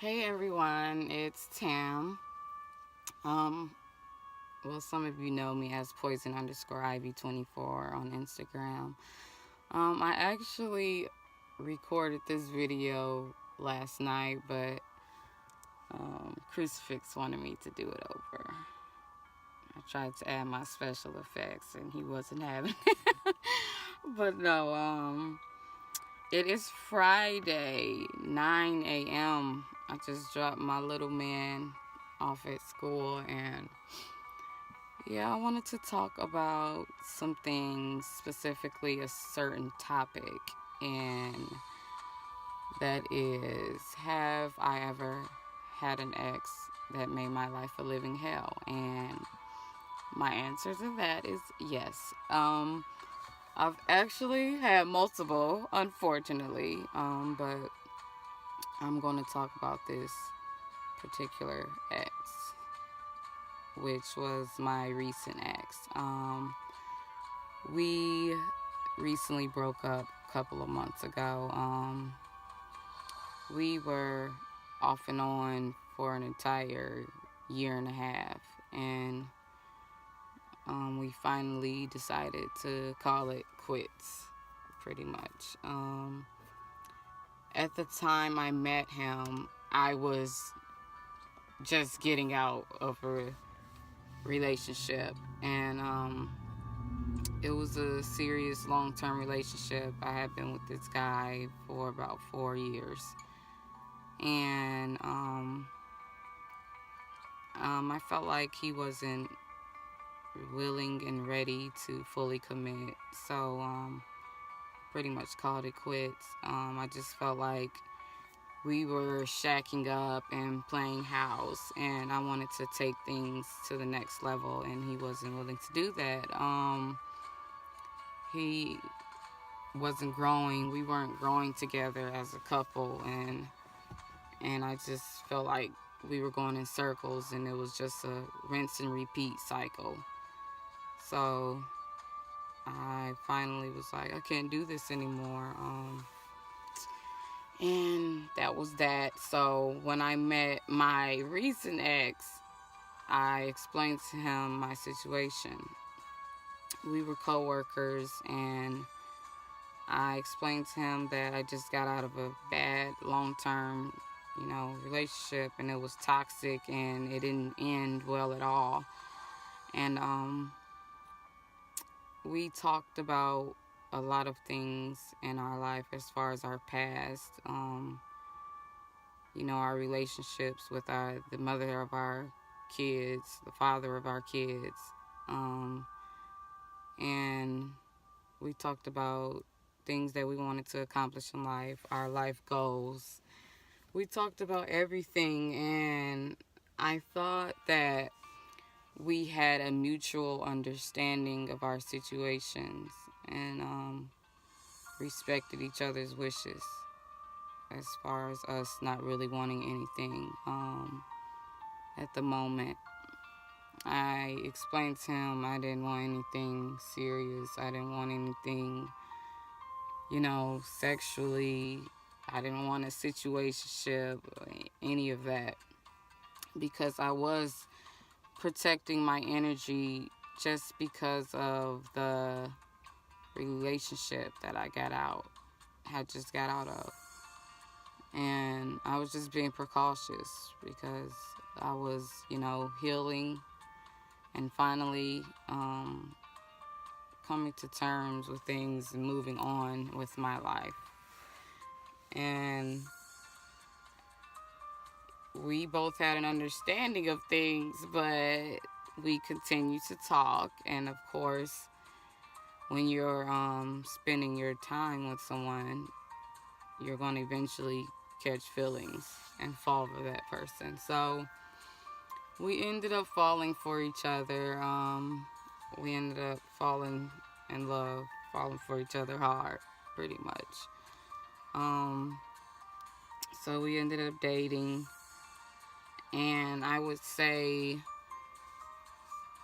Hey everyone, it's Tam. Um, some of you know me as Poison underscore Ivy 24 on Instagram. I actually recorded this video last night, but Crucifix wanted me to do it over. I tried to add my special effects and he wasn't having it. But no, it is Friday, 9 a.m. I just dropped my little man off at school, and yeah, I wanted to talk about some things, specifically a certain topic, and that is, have I ever had an ex that made my life a living hell? And my answer to that is yes. I've actually had multiple, unfortunately, but I'm going to talk about this particular ex, which was my recent ex. We recently broke up a couple of months ago. We were off and on for an entire year and a half, and we finally decided to call it quits, pretty much. At the time I met him, I was just getting out of a relationship, and it was a serious long-term relationship. I had been with this guy for about 4 years, and I felt like he wasn't willing and ready to fully commit, so pretty much called it quits. I just felt like we were shacking up and playing house, and I wanted to take things to the next level, and he wasn't willing to do that. He wasn't growing. We weren't growing together as a couple, and I just felt like we were going in circles, and it was just a rinse and repeat cycle. So I finally was like, I can't do this anymore. And that was that. So when I met my recent ex, I explained to him my situation. We were co-workers, and I explained to him that I just got out of a bad long-term, relationship, and it was toxic, and it didn't end well at all. And we talked about a lot of things in our life as far as our past. Our relationships with the mother of our kids, the father of our kids, and we talked about things that we wanted to accomplish in life, our life goals. We talked about everything, and I thought that we had a mutual understanding of our situations, and respected each other's wishes as far as us not really wanting anything at the moment. I explained to him I didn't want anything serious. I didn't want anything, sexually. I didn't want a situationship, any of that, because I was protecting my energy just because of the relationship that had just got out of. And I was just being precautious because I was, healing and finally coming to terms with things and moving on with my life. And we both had an understanding of things, but we continued to talk. And of course, when you're spending your time with someone, you're going to eventually catch feelings and fall for that person. So we ended up falling for each other. We ended up falling in love, falling for each other hard, pretty much. So we ended up dating, and I would say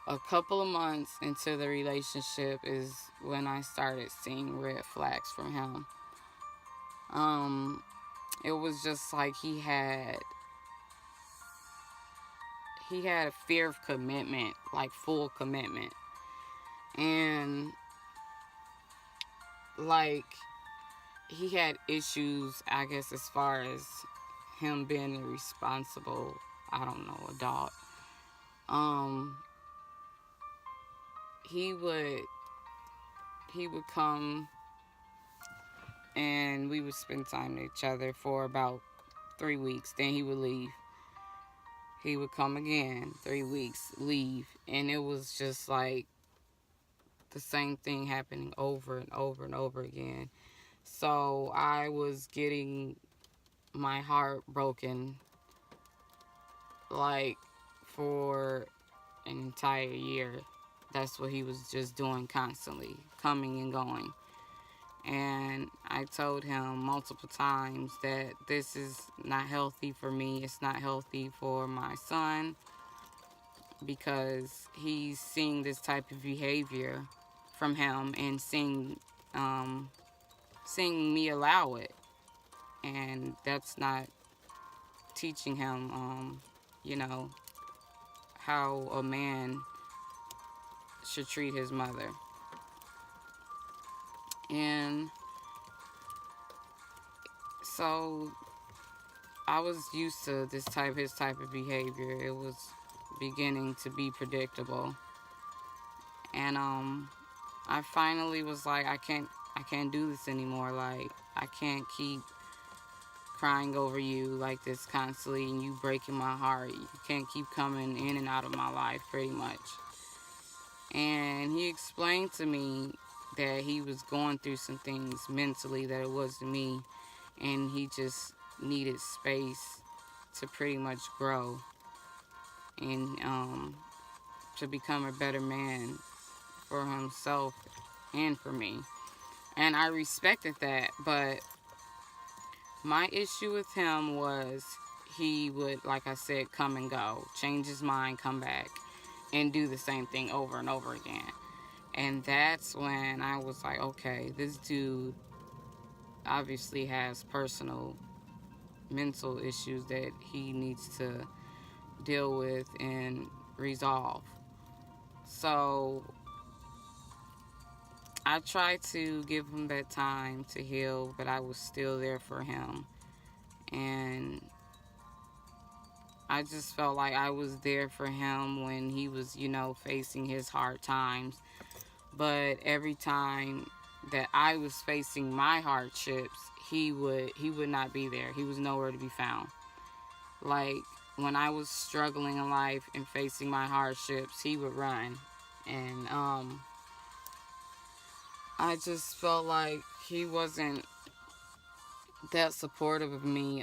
a couple of months into the relationship is when I started seeing red flags from him. It was just like he had he had a fear of commitment, like full commitment. And like he had issues, I guess, as far as him being a responsible, I don't know, adult. Um, he would come and we would spend time with each other for about 3 weeks. Then he would leave. He would come again, 3 weeks, leave, and it was just like the same thing happening over and over and over again. So I was getting my heart broken like for an entire year. That's what he was just doing constantly, coming and going. And I told him multiple times that this is not healthy for me. It's not healthy for my son because he's seeing this type of behavior from him and seeing me allow it. And that's not teaching him, you know, how a man should treat his mother. And so I was used to his type of behavior. It was beginning to be predictable. And I finally was like, I can't do this anymore. Like, I can't keep crying over you like this constantly and you breaking my heart. You can't keep coming in and out of my life, pretty much. And he explained to me that he was going through some things mentally, that it wasn't me, and he just needed space to pretty much grow and to become a better man for himself and for me. And I respected that, but my issue with him was he would, like I said, come and go, change his mind, come back, and do the same thing over and over again. And that's when I was like, okay, this dude obviously has personal mental issues that he needs to deal with and resolve. So I tried to give him that time to heal, but I was still there for him. And I just felt like I was there for him when he was, facing his hard times. But every time that I was facing my hardships, he would not be there. He was nowhere to be found. Like, when I was struggling in life and facing my hardships, he would run. And I just felt like he wasn't that supportive of me.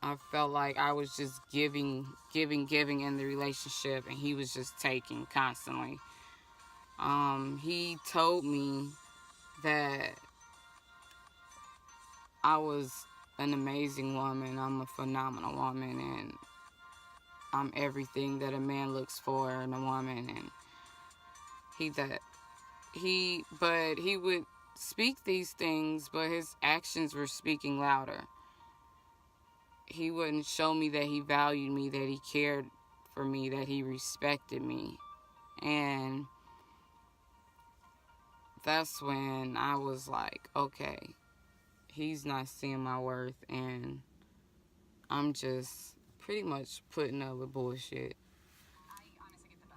I felt like I was just giving in the relationship, and he was just taking constantly. He told me that I was an amazing woman, I'm a phenomenal woman, and I'm everything that a man looks for in a woman. And he would speak these things, but his actions were speaking louder. He wouldn't show me that he valued me, that he cared for me, that he respected me. And that's when I was like, okay, he's not seeing my worth, and I'm just pretty much putting up with bullshit.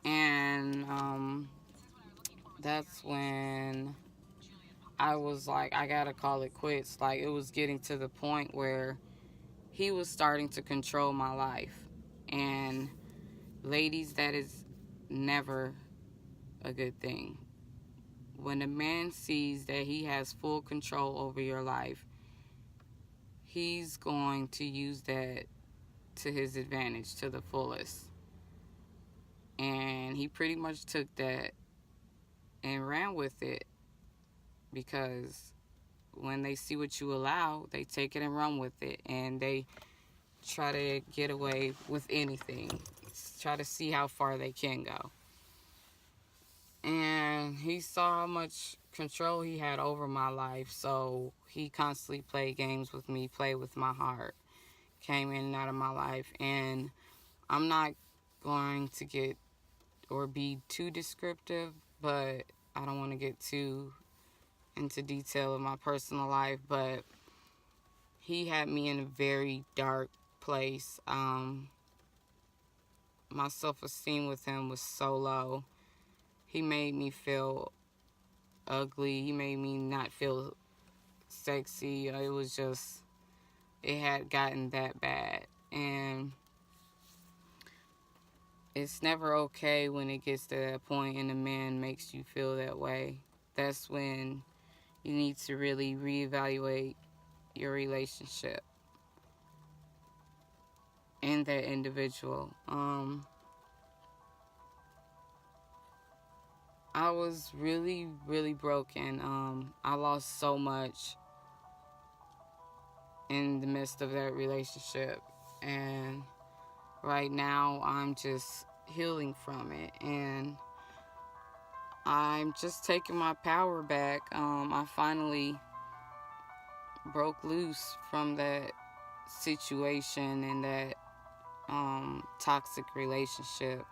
And that's when I was like, I gotta call it quits. Like, it was getting to the point where he was starting to control my life. And ladies, that is never a good thing. When a man sees that he has full control over your life, he's going to use that to his advantage to the fullest. And he pretty much took that and ran with it, because when they see what you allow, they take it and run with it, and they try to get away with anything, try to see how far they can go. And he saw how much control he had over my life, so he constantly played games with me, played with my heart, came in and out of my life. And I'm not going to get or be too descriptive, but I don't want to get too into detail of my personal life. But he had me in a very dark place. My self-esteem with him was so low. He made me feel ugly. He made me not feel sexy. It was just, it had gotten that bad. And it's never okay when it gets to that point and a man makes you feel that way. That's when you need to really reevaluate your relationship and that individual. I was really, really broken. I lost so much in the midst of that relationship. And right now, I'm just healing from it. And I'm just taking my power back. I finally broke loose from that situation and that toxic relationship.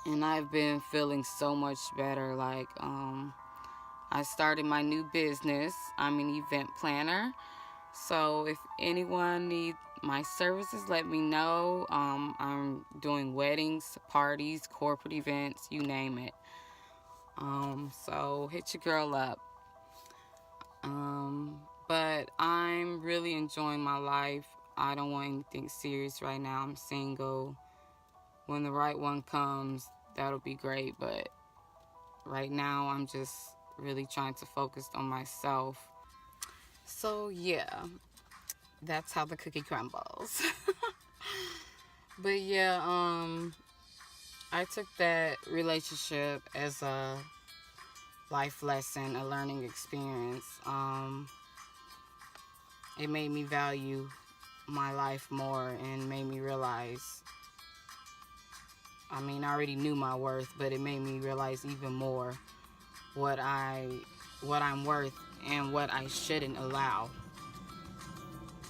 And I've been feeling so much better. Like, I started my new business. I'm an event planner. So if anyone needs my services, let me know. I'm doing weddings, parties, corporate events, you name it. So hit your girl up. But I'm really enjoying my life. I don't want anything serious right now. I'm single. When the right one comes, that'll be great. But right now, I'm just really trying to focus on myself. So yeah, that's how the cookie crumbles. But yeah, I took that relationship as a life lesson, a learning experience. It made me value my life more and made me realize, I mean, I already knew my worth, but it made me realize even more what I'm worth and what I shouldn't allow.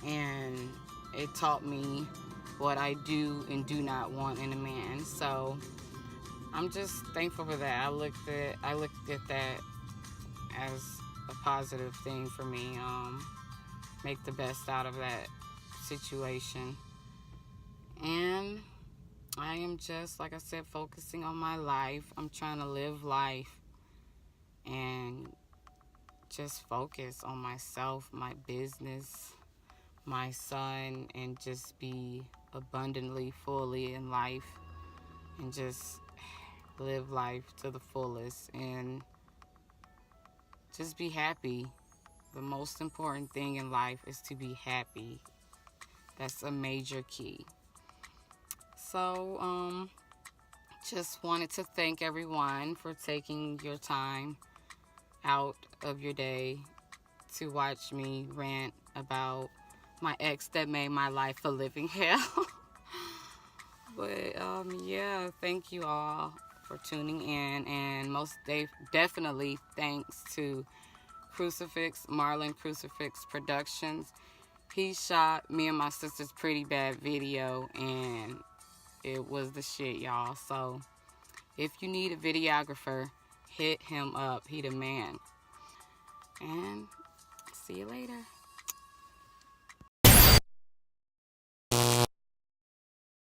And it taught me what I do and do not want in a man. So I'm just thankful for that. I looked at that as a positive thing for me. Make the best out of that situation. And I am just, like I said, focusing on my life. I'm trying to live life and just focus on myself, my business, my son, and just be abundantly, fully in life and just live life to the fullest and just be happy. The most important thing in life is to be happy. That's a major key. So, just wanted to thank everyone for taking your time out of your day to watch me rant about my ex that made my life a living hell. But yeah, thank you all for tuning in, and definitely thanks to Crucifix, Marlon Crucifix Productions. He shot me and my sister's pretty bad video, and it was the shit, y'all. So if you need a videographer, hit him up. He the man. And see you later.